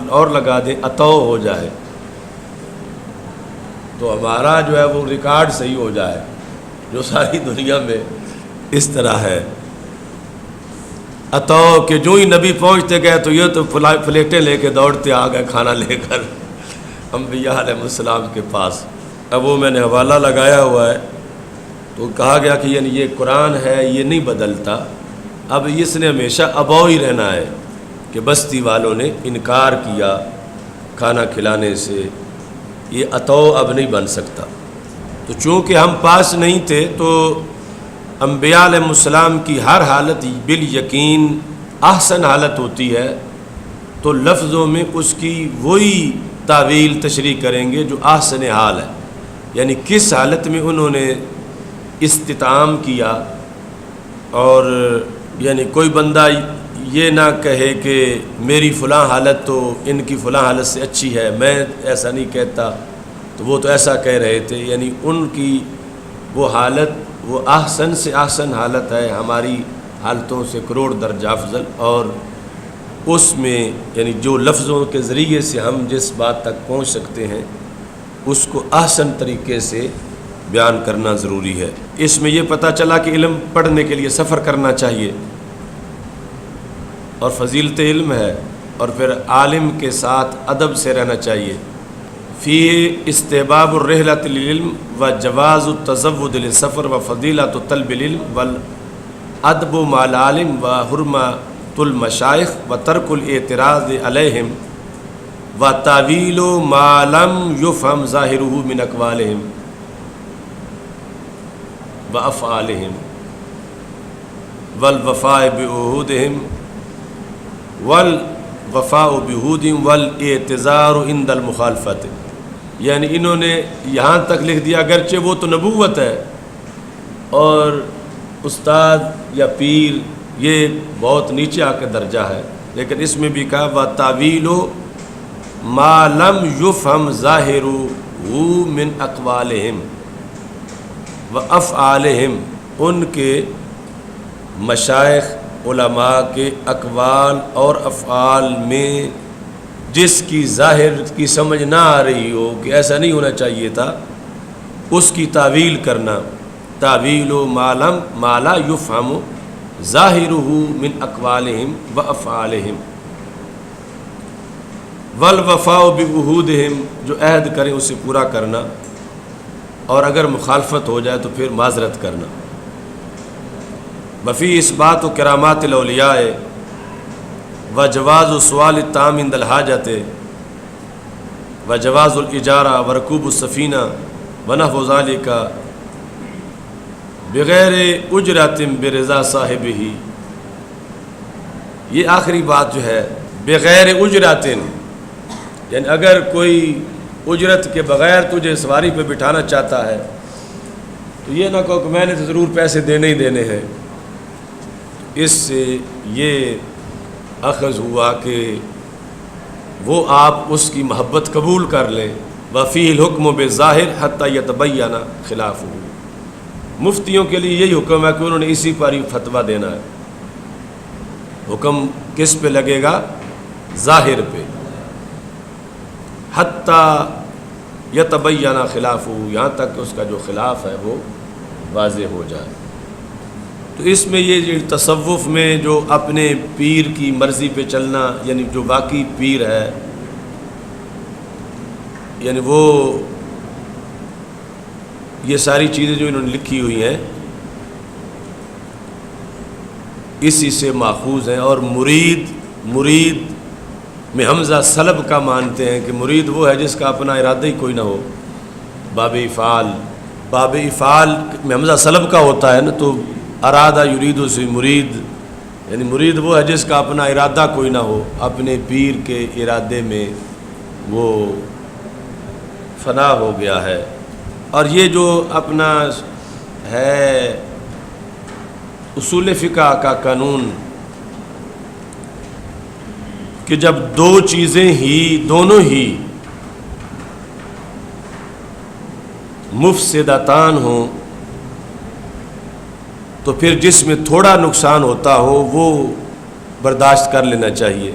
اور لگا دیں، اتو ہو جائے تو ہمارا جو ہے وہ ریکارڈ صحیح ہو جائے، جو ساری دنیا میں اس طرح ہے. اتو کہ جو ہی نبی پہنچتے گئے تو یہ تو پلیٹیں لے کے دوڑتے آ گئے کھانا لے کر انبیاء علیہ السلام کے پاس. اب وہ میں نے حوالہ لگایا ہوا ہے تو کہا گیا کہ یعنی یہ قرآن ہے، یہ نہیں بدلتا، اب اس نے ہمیشہ ابو ہی رہنا ہے کہ بستی والوں نے انکار کیا کھانا کھلانے سے، یہ اتو اب نہیں بن سکتا. تو چونکہ ہم پاس نہیں تھے تو انبیاء علیہ السلام کی ہر حالت بالیقین احسن حالت ہوتی ہے، تو لفظوں میں اس کی وہی تعویل تشریح کریں گے جو احسن حال ہے، یعنی کس حالت میں انہوں نے استطعام کیا. اور یعنی کوئی بندہ یہ نہ کہے کہ میری فلاں حالت تو ان کی فلاں حالت سے اچھی ہے، میں ایسا نہیں کہتا، تو وہ تو ایسا کہہ رہے تھے. یعنی ان کی وہ حالت وہ احسن سے احسن حالت ہے، ہماری حالتوں سے کروڑ درجہ افضل، اور اس میں یعنی جو لفظوں کے ذریعے سے ہم جس بات تک پہنچ سکتے ہیں اس کو احسن طریقے سے بیان کرنا ضروری ہے. اس میں یہ پتہ چلا کہ علم پڑھنے کے لیے سفر کرنا چاہیے اور فضیلت علم ہے، اور پھر عالم کے ساتھ ادب سے رہنا چاہیے. فی استحباب الرحلۃ للعلم و جواز التزود للسفر و فضیلۃ طلب العلم والادب مع العالم و حرمۃ المشائخ و ترک الاعتراض علیہم و تعویل ما لم یفہم ظاہرہ من اقوالہم و افعالہم والوفاء بعہودہم والوفاء بعہودہم والاعتذار عند المخالفت. یعنی انہوں نے یہاں تک لکھ دیا اگرچہ وہ تو نبوت ہے اور استاد یا پیر یہ بہت نیچے آ کے درجہ ہے، لیکن اس میں بھی کہا وَتَعْوِيلُ مَا لَمْ يُفْهَمْ ظَاهِرُهُ مِنْ أَقْوَالِهِمْ وَأَفْعَالِهِمْ. ان کے مشائخ علماء کے اقوال اور افعال میں جس کی ظاہر کی سمجھ نہ آ رہی ہو کہ ایسا نہیں ہونا چاہیے تھا، اس کی تعویل کرنا. تعویل ما لا یفہم ظاہرہ من اقوالہم و افعالہم والوفاء بعہودہم، جو عہد کریں اسے پورا کرنا، اور اگر مخالفت ہو جائے تو پھر معذرت کرنا. وفی اثبات و کرامات الاولیاء و جواز سوال الطعام عند الحاجت و جواز الاجارہ و رکوب السفینہ و نحو ذالک بغیر اجرت برضا صاحبہ. یہ آخری بات جو ہے بغیر اجرت، یعنی اگر کوئی اجرت کے بغیر تجھے سواری پہ بٹھانا چاہتا ہے تو یہ نہ کہو کہ میں نے تو ضرور پیسے دینے ہی دینے ہیں. اس سے یہ اخذ ہوا کہ وہ آپ اس کی محبت قبول کر لیں. وفیہ الحکم بظاہر حتی یتبین خلافہ. مفتیوں کے لیے یہی حکم ہے کہ انہوں نے اسی پر ہی فتویٰ دینا ہے. حکم کس پہ لگے گا؟ ظاہر پہ. حتی یتبین خلافہ، یہاں تک کہ اس کا جو خلاف ہے وہ واضح ہو جائے. تو اس میں یہ تصوف میں جو اپنے پیر کی مرضی پہ چلنا، یعنی جو واقعی پیر ہے، یعنی وہ یہ ساری چیزیں جو انہوں نے لکھی ہوئی ہیں اسی سے ماخوذ ہیں. اور مرید میں حمزہ سلب کا مانتے ہیں کہ مرید وہ ہے جس کا اپنا ارادہ ہی کوئی نہ ہو. باب افعال میں حمزہ سلب کا ہوتا ہے نا، تو ارادہ یرید سے مرید، یعنی مرید وہ ہے جس کا اپنا ارادہ کوئی نہ ہو، اپنے پیر کے ارادے میں وہ فنا ہو گیا ہے. اور یہ جو اپنا ہے اصول فقہ کا قانون کہ جب دو چیزیں ہی دونوں ہی مفسدتان ہوں تو پھر جس میں تھوڑا نقصان ہوتا ہو وہ برداشت کر لینا چاہیے،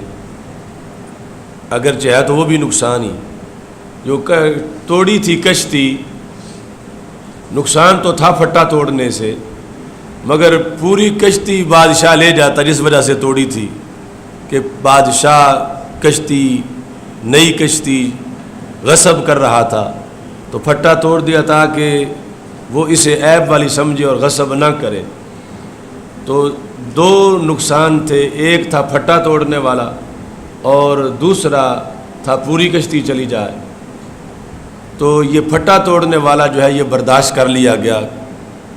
اگرچہ ہے تو وہ بھی نقصان ہی۔ جو توڑی تھی کشتی، نقصان تو تھا پھٹا توڑنے سے، مگر پوری کشتی بادشاہ لے جاتا جس وجہ سے توڑی تھی، کہ بادشاہ کشتی نئی کشتی غصب کر رہا تھا تو پھٹا توڑ دیا تاکہ وہ اسے عیب والی سمجھے اور غصب نہ کرے۔ تو دو نقصان تھے، ایک تھا پھٹا توڑنے والا اور دوسرا تھا پوری کشتی چلی جائے۔ تو یہ پھٹا توڑنے والا جو ہے یہ برداشت کر لیا گیا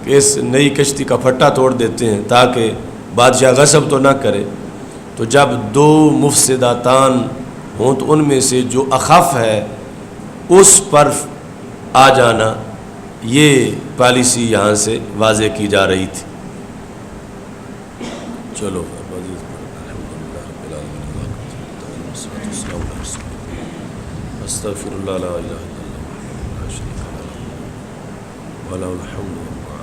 کہ اس نئی کشتی کا پھٹا توڑ دیتے ہیں تاکہ بادشاہ غصب تو نہ کرے۔ تو جب دو مفسداتان ہوں تو ان میں سے جو اخف ہے اس پر آ جانا، یہ پالیسی یہاں سے واضح کی جا رہی تھی۔ چلو استغفر اللہ لا الہ الا اللہ لا شریک له وله الحمد